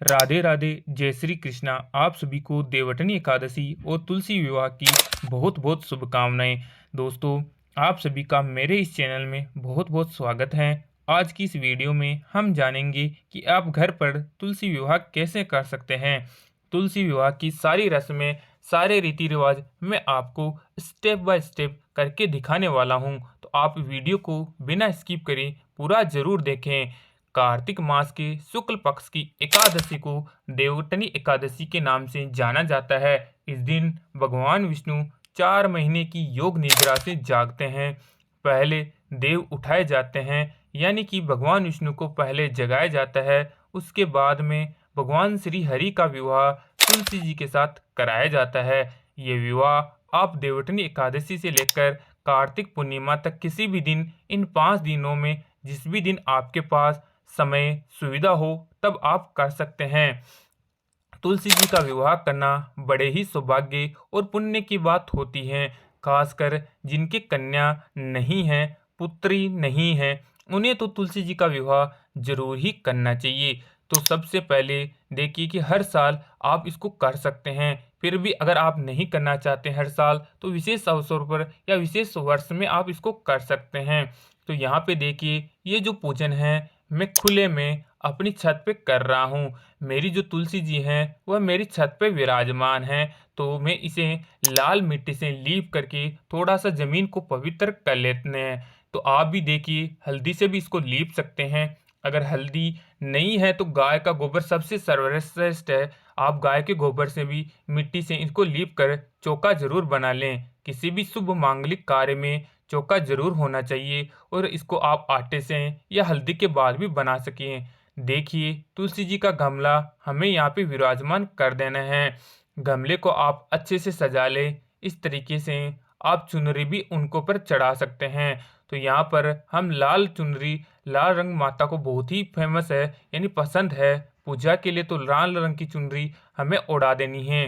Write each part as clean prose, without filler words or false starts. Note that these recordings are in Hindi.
राधे राधे, जय श्री कृष्णा। आप सभी को देवटनी एकादशी और तुलसी विवाह की बहुत बहुत शुभकामनाएं। दोस्तों, आप सभी का मेरे इस चैनल में बहुत बहुत स्वागत है। आज की इस वीडियो में हम जानेंगे कि आप घर पर तुलसी विवाह कैसे कर सकते हैं। तुलसी विवाह की सारी रस्में, सारे रीति रिवाज मैं आपको स्टेप बाय स्टेप करके दिखाने वाला हूं, तो आप वीडियो को बिना स्किप करे पूरा जरूर देखें। कार्तिक मास के शुक्ल पक्ष की एकादशी को देवउठनी एकादशी के नाम से जाना जाता है। इस दिन भगवान विष्णु 4 महीने की योग निद्रा से जागते हैं। पहले देव उठाए जाते हैं, यानी कि भगवान विष्णु को पहले जगाया जाता है। उसके बाद में भगवान श्री हरि का विवाह तुलसी जी के साथ कराया जाता है। ये विवाह आप देवउठनी एकादशी से लेकर कार्तिक पूर्णिमा तक किसी भी दिन, इन 5 दिनों में जिस भी दिन आपके पास समय सुविधा हो तब आप कर सकते हैं। तुलसी जी का विवाह करना बड़े ही सौभाग्य और पुण्य की बात होती है। खासकर जिनके कन्या नहीं है, पुत्री नहीं है, उन्हें तो तुलसी जी का विवाह जरूर ही करना चाहिए। तो सबसे पहले देखिए कि हर साल आप इसको कर सकते हैं। फिर भी अगर आप नहीं करना चाहते हर साल, तो विशेष अवसर पर या विशेष वर्ष में आप इसको कर सकते हैं। तो यहाँ पे देखिए, ये जो पूजन है मैं खुले में अपनी छत पे कर रहा हूँ। मेरी जो तुलसी जी हैं वह मेरी छत पे विराजमान है। तो मैं इसे लाल मिट्टी से लीप करके थोड़ा सा जमीन को पवित्र कर लेते हैं। तो आप भी देखिए, हल्दी से भी इसको लीप सकते हैं। अगर हल्दी नहीं है तो गाय का गोबर सबसे सर्वश्रेष्ठ है। आप गाय के गोबर से भी मिट्टी से इसको लीप कर चौका जरूर बना लें। किसी भी शुभ मांगलिक कार्य में चौका जरूर होना चाहिए, और इसको आप आटे से या हल्दी के बाद भी बना सकें। देखिए, तुलसी जी का गमला हमें यहाँ पे विराजमान कर देना है। गमले को आप अच्छे से सजा लें। इस तरीके से आप चुनरी भी उनको पर चढ़ा सकते हैं। तो यहाँ पर हम लाल चुनरी, लाल रंग माता को बहुत ही फेमस है, यानी पसंद है। पूजा के लिए तो लाल रंग की चुनरी हमें उड़ा देनी है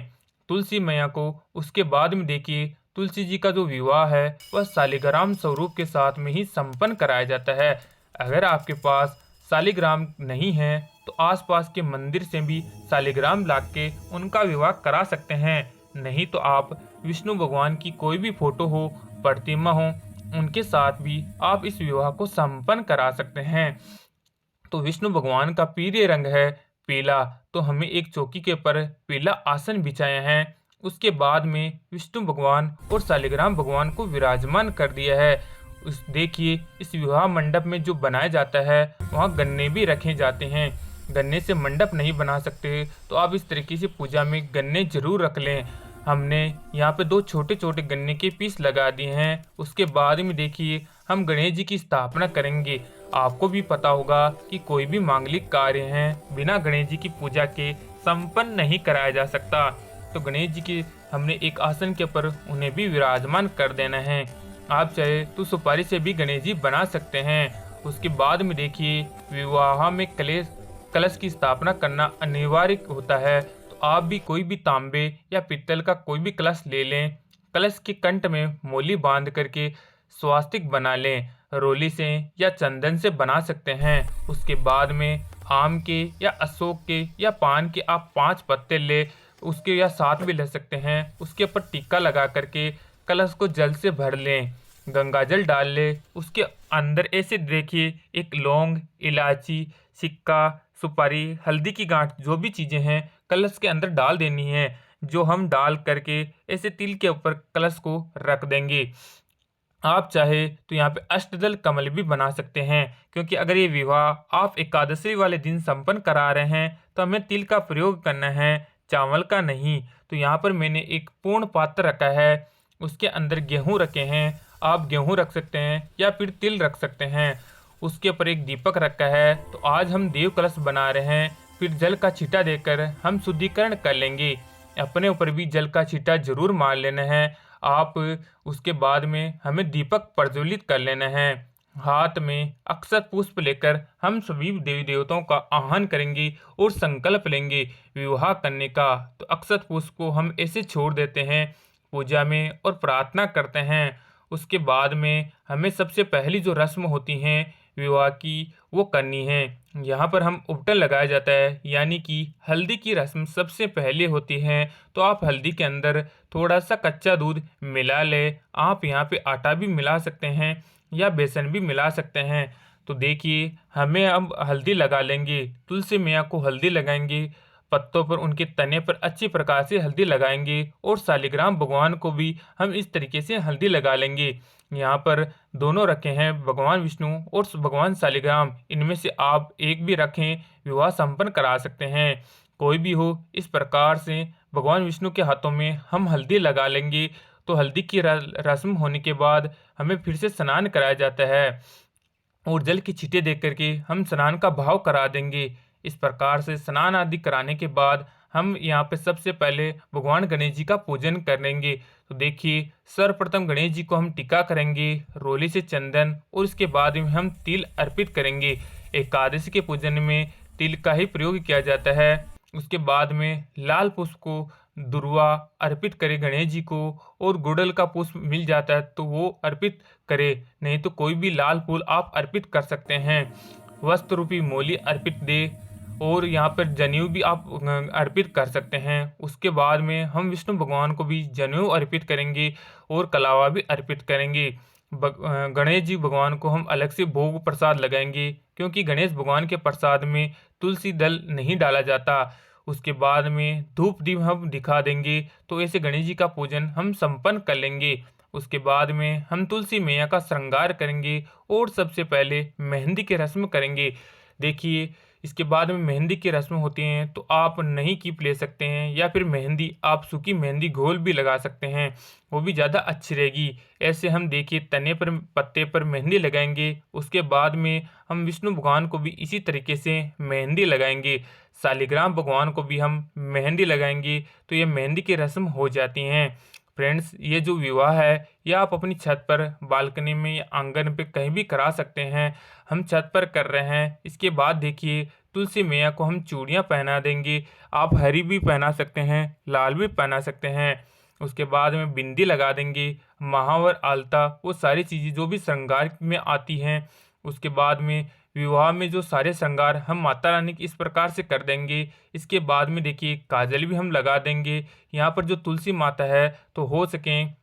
तुलसी मैया को। उसके बाद में देखिए, तुलसी जी का जो विवाह है वह शालिग्राम स्वरूप के साथ में ही संपन्न कराया जाता है। अगर आपके पास शालिग्राम नहीं है तो आसपास के मंदिर से भी शालिग्राम ला के उनका विवाह करा सकते हैं। नहीं तो आप विष्णु भगवान की कोई भी फोटो हो, प्रतिमा हो, उनके साथ भी आप इस विवाह को संपन्न करा सकते हैं। तो विष्णु भगवान का प्रिय रंग है पीला, तो हमें एक चौकी के ऊपर पीला आसन बिछाया है। उसके बाद में विष्णु भगवान और शालिग्राम भगवान को विराजमान कर दिया है। उस देखिए, इस विवाह मंडप में जो बनाया जाता है वहाँ गन्ने भी रखे जाते हैं। गन्ने से मंडप नहीं बना सकते तो आप इस तरीके से पूजा में गन्ने जरूर रख लें। हमने यहाँ पे 2 छोटे छोटे गन्ने के पीस लगा दिए हैं। उसके बाद में देखिए, हम गणेश जी की स्थापना करेंगे। आपको भी पता होगा कि कोई भी मांगलिक कार्य हैं बिना गणेश जी की पूजा के संपन्न नहीं कराया जा सकता। तो गणेश जी के हमने एक आसन के ऊपर उन्हें भी विराजमान कर देना है। आप चाहे तो सुपारी से भी गणेश जी बना सकते हैं। उसके बाद में देखिए, विवाह में कलश की स्थापना करना अनिवार्य होता है। तो आप भी कोई भी तांबे या पित्तल का कोई भी कलश ले लें। कलश के कंठ में मोली बांध करके स्वास्तिक बना लें। रोली से या चंदन से बना सकते हैं। उसके बाद में आम के या अशोक के या पान के आप 5 पत्ते ले, उसके या 7 भी ले सकते हैं। उसके ऊपर टीका लगा करके कलश को जल से भर लें, गंगा जल डाल ले। उसके अंदर ऐसे देखिए, एक लौंग, इलायची, सिक्का, सुपारी, हल्दी की गांठ, जो भी चीजें हैं कलश के अंदर डाल देनी है। जो हम डाल करके ऐसे तिल के ऊपर कलश को रख देंगे। आप चाहे तो यहाँ पे अष्टदल कमल भी बना सकते हैं, क्योंकि अगर ये विवाह आप एकादशी वाले दिन संपन्न करा रहे हैं तो हमें तिल का प्रयोग करना है, चावल का नहीं। तो यहाँ पर मैंने एक पूर्ण पात्र रखा है, उसके अंदर गेहूं रखे हैं। आप गेहूं रख सकते हैं या फिर तिल रख सकते हैं। उसके ऊपर एक दीपक रखा है। तो आज हम देव कलश बना रहे हैं। फिर जल का छींटा देकर हम शुद्धिकरण कर लेंगे। अपने ऊपर भी जल का छींटा जरूर मार लेना है। आप उसके बाद में हमें दीपक प्रज्वलित कर लेना है। हाथ में अक्षत पुष्प लेकर हम सभी देवी देवताओं का आह्वान करेंगे और संकल्प लेंगे विवाह करने का। तो अक्षत पुष्प को हम ऐसे छोड़ देते हैं पूजा में और प्रार्थना करते हैं। उसके बाद में हमें सबसे पहली जो रस्म होती हैं विवाह की वो करनी है। यहाँ पर हम उपटन लगाया जाता है, यानी कि हल्दी की रस्म सबसे पहले होती है। तो आप हल्दी के अंदर थोड़ा सा कच्चा दूध मिला ले। आप यहाँ पे आटा भी मिला सकते हैं या बेसन भी मिला सकते हैं। तो देखिए हमें अब हल्दी लगा लेंगे, तुलसी मैया को हल्दी लगाएंगे, पत्तों पर उनके तने पर अच्छी प्रकार से हल्दी लगाएंगे और शालिग्राम भगवान को भी हम इस तरीके से हल्दी लगा लेंगे। यहाँ पर दोनों रखे हैं, भगवान विष्णु और भगवान शालिग्राम, इनमें से आप एक भी रखें, विवाह संपन्न करा सकते हैं। कोई भी हो, इस प्रकार से भगवान विष्णु के हाथों में हम हल्दी लगा लेंगे। तो हल्दी की रस्म होने के बाद हमें फिर से स्नान कराया जाता है और जल की छींटे दे करके हम स्नान का भाव करा देंगे। इस प्रकार से स्नान आदि कराने के बाद हम यहाँ पे सबसे पहले भगवान गणेश जी का पूजन करेंगे। तो देखिए सर्वप्रथम गणेश जी को हम टीका करेंगे रोली से चंदन, और इसके बाद में हम तिल अर्पित करेंगे। एकादशी के पूजन में तिल का ही प्रयोग किया जाता है। उसके बाद में लाल पुष्प को दुर्वा अर्पित करे गणेश जी को, और गुड़हल का पुष्प मिल जाता है तो वो अर्पित करे, नहीं तो कोई भी लाल फूल आप अर्पित कर सकते हैं। वस्त्र रूपी मोली अर्पित दे, और यहाँ पर जनेऊ भी आप अर्पित कर सकते हैं। उसके बाद में हम विष्णु भगवान को भी जनेऊ अर्पित करेंगे और कलावा भी अर्पित करेंगे। गणेश जी भगवान को हम अलग से भोग प्रसाद लगाएंगे, क्योंकि गणेश भगवान के प्रसाद में तुलसी दल नहीं डाला जाता। उसके बाद में धूप दीप हम दिखा देंगे। तो ऐसे गणेश जी का पूजन हम संपन्न कर लेंगे। उसके बाद में हम तुलसी मैया का श्रृंगार करेंगे और सबसे पहले मेहंदी की रस्म करेंगे। देखिए इसके बाद में मेहंदी की रस्म होती हैं, तो आप नई कीप ले सकते हैं या फिर मेहंदी आप सूखी मेहंदी घोल भी लगा सकते हैं, वो भी ज़्यादा अच्छी रहेगी। ऐसे हम देखिए तने पर पत्ते पर मेहंदी लगाएंगे। उसके बाद में हम विष्णु भगवान को भी इसी तरीके से मेहंदी लगाएंगे। शालिग्राम भगवान को भी हम मेहंदी लगाएंगे। तो ये मेहंदी की रस्म हो जाती हैं। फ्रेंड्स, ये जो विवाह है ये आप अपनी छत पर, बालकनी में या आंगन पे कहीं भी करा सकते हैं। हम छत पर कर रहे हैं। इसके बाद देखिए तुलसी मैया को हम चूड़ियाँ पहना देंगे। आप हरी भी पहना सकते हैं, लाल भी पहना सकते हैं। उसके बाद में बिंदी लगा देंगे, महावर, आलता, वो सारी चीज़ें जो भी श्रृंगार में आती हैं। उसके बाद में विवाह में जो सारे श्रृंगार हम माता रानी की इस प्रकार से कर देंगे। इसके बाद में देखिए काजल भी हम लगा देंगे। यहाँ पर जो तुलसी माता है, तो हो सकें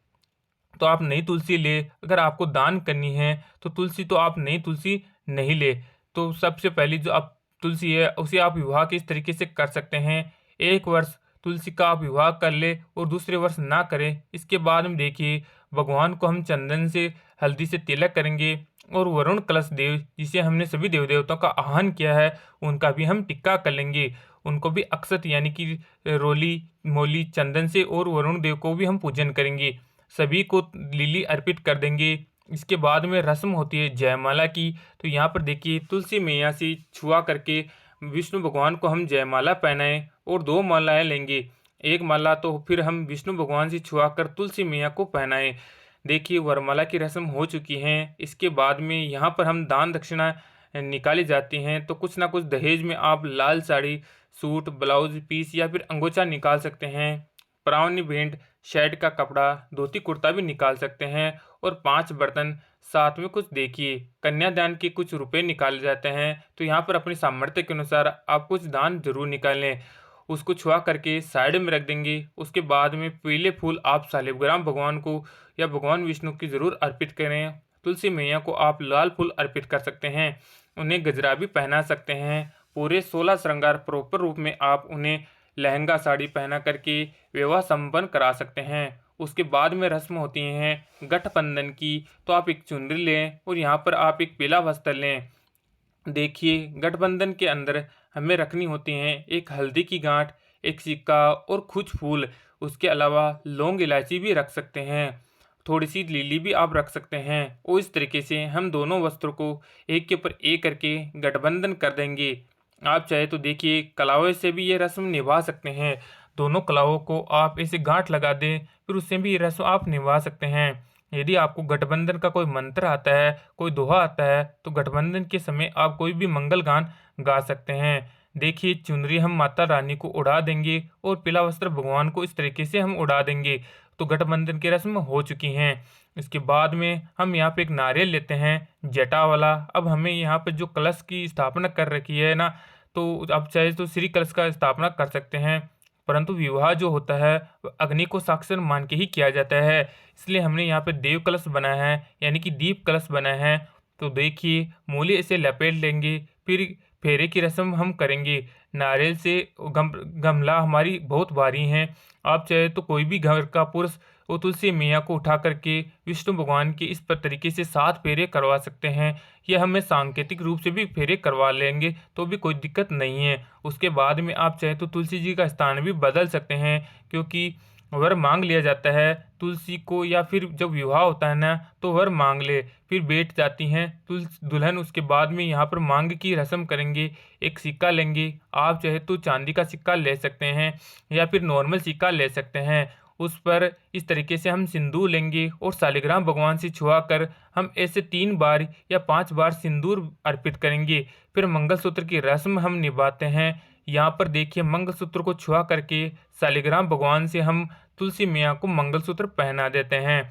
तो आप नई तुलसी ले, अगर आपको दान करनी है तो तुलसी तो आप नई तुलसी नहीं ले। तो सबसे पहली जो आप तुलसी है उसे आप विवाह के इस तरीके से कर सकते हैं। एक वर्ष तुलसी का आप विवाह कर ले और दूसरे वर्ष ना करें। इसके बाद में देखिए भगवान को हम चंदन से, हल्दी से तिलक करेंगे, और वरुण कलश देव जिसे हमने सभी देव देवताओं का आह्वान किया है उनका भी हम टिक्का कर लेंगे। उनको भी अक्षत यानी कि रोली मोली चंदन से, और वरुण देव को भी हम पूजन करेंगे। सभी को लिली अर्पित कर देंगे। इसके बाद में रस्म होती है जयमाला की। तो यहाँ पर देखिए तुलसी मैया से छुआ करके विष्णु भगवान को हम जयमाला पहनाएं और 2 मालाएं लेंगे। एक माला तो फिर हम विष्णु भगवान से छुआ कर तुलसी मैया को पहनाएं। देखिए वरमाला की रस्म हो चुकी है। इसके बाद में यहाँ पर हम दान दक्षिणा निकाली जाती हैं। तो कुछ ना कुछ दहेज में आप लाल साड़ी, सूट, ब्लाउज पीस या फिर अंगोछा निकाल सकते हैं। परावनी भेंट, शर्ट का कपड़ा, धोती कुर्ता भी निकाल सकते हैं, और 5 बर्तन, साथ में कुछ देखिए कन्यादान के कुछ रुपए निकाले जाते हैं। तो यहाँ पर अपनी सामर्थ्य के अनुसार आप कुछ दान जरूर निकालें। उसको छुआ करके साइड में रख देंगे। उसके बाद में पीले फूल आप शालिग्राम भगवान को या भगवान विष्णु की जरूर अर्पित करें। तुलसी मैया को आप लाल फूल अर्पित कर सकते हैं। उन्हें गजरा भी पहना सकते हैं। पूरे 16 श्रृंगार प्रॉपर रूप में आप उन्हें लहंगा साड़ी पहना करके विवाह संपन्न करा सकते हैं। उसके बाद में रस्म होती हैं गठबंधन की। तो आप एक चुनरी लें और यहाँ पर आप एक पीला वस्त्र लें। देखिए गठबंधन के अंदर हमें रखनी होती हैं एक हल्दी की गांठ, एक सिक्का और कुछ फूल। उसके अलावा लौंग इलायची भी रख सकते हैं, थोड़ी सी लिली भी आप रख सकते हैं। और इस तरीके से हम दोनों वस्त्रों को एक के ऊपर एक करके गठबंधन कर देंगे। आप चाहे तो देखिए कलावे से भी ये रस्म निभा सकते हैं। दोनों कलावों को आप ऐसे गांठ लगा दें, फिर उससे भी ये रस्म आप निभा सकते हैं। यदि आपको गठबंधन का कोई मंत्र आता है, कोई दोहा आता है, तो गठबंधन के समय आप कोई भी मंगल गान गा सकते हैं। देखिए चुनरी हम माता रानी को उड़ा देंगे और पीला वस्त्र भगवान को इस तरीके से हम उड़ा देंगे। तो गठबंधन की रस्म हो चुकी हैं। इसके बाद में हम यहाँ पे एक नारियल लेते हैं जटा वाला। अब हमें यहाँ पे जो कलश की स्थापना कर रखी है ना, तो अब चाहे तो श्री कलश का स्थापना कर सकते हैं, परंतु विवाह जो होता है वह अग्नि को साक्षर मान के ही किया जाता है। इसलिए हमने यहाँ पे देव कलश बनाया है, यानी कि दीप कलश बनाया है। तो देखिए मूली इसे लपेट लेंगे, फिर फेरे की रस्म हम करेंगे। नारियल से गमला हमारी बहुत भारी हैं। आप चाहे तो कोई भी घर का पुरुष वो तुलसी मैया को उठा करके विष्णु भगवान के इस तरीके से 7 फेरे करवा सकते हैं, या हमें सांकेतिक रूप से भी फेरे करवा लेंगे तो भी कोई दिक्कत नहीं है। उसके बाद में आप चाहे तो तुलसी जी का स्थान भी बदल सकते हैं, क्योंकि वर मांग लिया जाता है तुलसी को, या फिर जब विवाह होता है ना तो वर मांग ले, फिर बैठ जाती हैं दुल्हन। उसके बाद में यहाँ पर मांग की रस्म करेंगे। एक सिक्का लेंगे, आप चाहे तो चांदी का सिक्का ले सकते हैं या फिर नॉर्मल सिक्का ले सकते हैं। उस पर इस तरीके से हम सिंदूर लेंगे और शालिग्राम भगवान से छुआ कर हम ऐसे 3 बार या 5 बार सिंदूर अर्पित करेंगे। फिर मंगलसूत्र की रस्म हम निभाते हैं। यहाँ पर देखिए मंगलसूत्र को छुआ करके शालिग्राम भगवान से हम तुलसी मैया को मंगलसूत्र पहना देते हैं।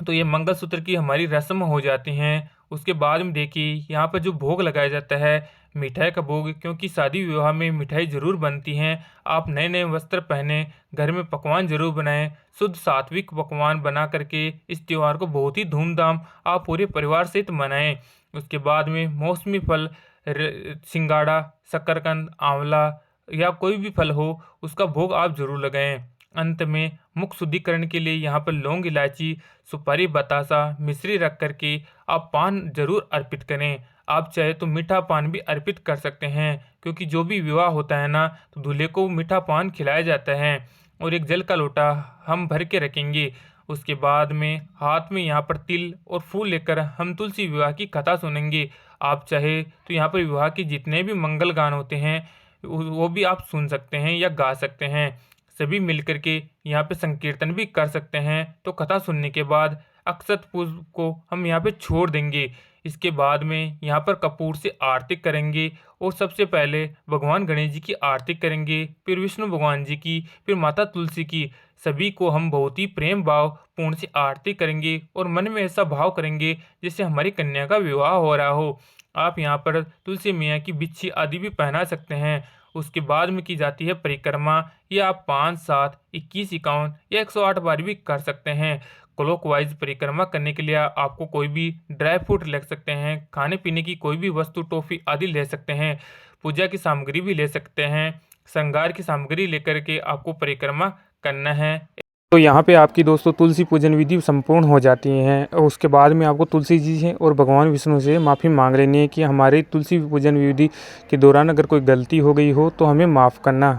तो ये मंगलसूत्र की हमारी रस्म हो जाती हैं। उसके बाद में देखिए यहाँ पर जो भोग लगाया जाता है मिठाई का भोग, क्योंकि शादी विवाह में मिठाई ज़रूर बनती हैं। आप नए नए वस्त्र पहने, घर में पकवान जरूर बनाएं, शुद्ध सात्विक पकवान बना करके इस त्यौहार को बहुत ही धूमधाम आप पूरे परिवार सहित मनाएं। उसके बाद में मौसमी फल सिंगाड़ा, शकरकंद, आंवला या कोई भी फल हो उसका भोग आप जरूर लगाएं। अंत में मुख शुद्धिकरण के लिए यहाँ पर लौंग, इलायची, सुपारी, बतासा, मिश्री रख करके आप पान जरूर अर्पित करें। आप चाहे तो मीठा पान भी अर्पित कर सकते हैं, क्योंकि जो भी विवाह होता है ना तो दूल्हे को मीठा पान खिलाया जाता है। और एक जल का लोटा हम भर के रखेंगे। उसके बाद में हाथ में यहाँ पर तिल और फूल लेकर हम तुलसी विवाह की कथा सुनेंगे। आप चाहे तो यहाँ पर विवाह के जितने भी मंगल गान होते हैं वो भी आप सुन सकते हैं या गा सकते हैं। सभी मिलकर के यहाँ पे संकीर्तन भी कर सकते हैं। तो कथा सुनने के बाद अक्षत पुष्प को हम यहाँ पे छोड़ देंगे। इसके बाद में यहाँ पर कपूर से आरती करेंगे और सबसे पहले भगवान गणेश जी की आरती करेंगे, फिर विष्णु भगवान जी की, फिर माता तुलसी की। सभी को हम बहुत ही प्रेम भाव पूर्ण से आरती करेंगे और मन में ऐसा भाव करेंगे जैसे हमारी कन्या का विवाह हो रहा हो। आप यहाँ पर तुलसी मैया की बिच्छी आदि भी पहना सकते हैं। उसके बाद में की जाती है परिक्रमा। ये आप 5, 7, 21, 51 या 108 बार भी कर सकते हैं। क्लॉकवाइज परिक्रमा करने के लिए आपको कोई भी ड्राई फ्रूट ले सकते हैं, खाने पीने की कोई भी वस्तु, टॉफी आदि ले सकते हैं, पूजा की सामग्री भी ले सकते हैं। श्रृंगार की सामग्री लेकर के आपको परिक्रमा करना है। तो यहाँ पे आपकी दोस्तों तुलसी पूजन विधि संपूर्ण हो जाती है। उसके बाद में आपको तुलसी जी से और भगवान विष्णु से माफ़ी मांग लेनी है कि हमारी तुलसी पूजन विधि के दौरान अगर कोई गलती हो गई हो तो हमें माफ़ करना।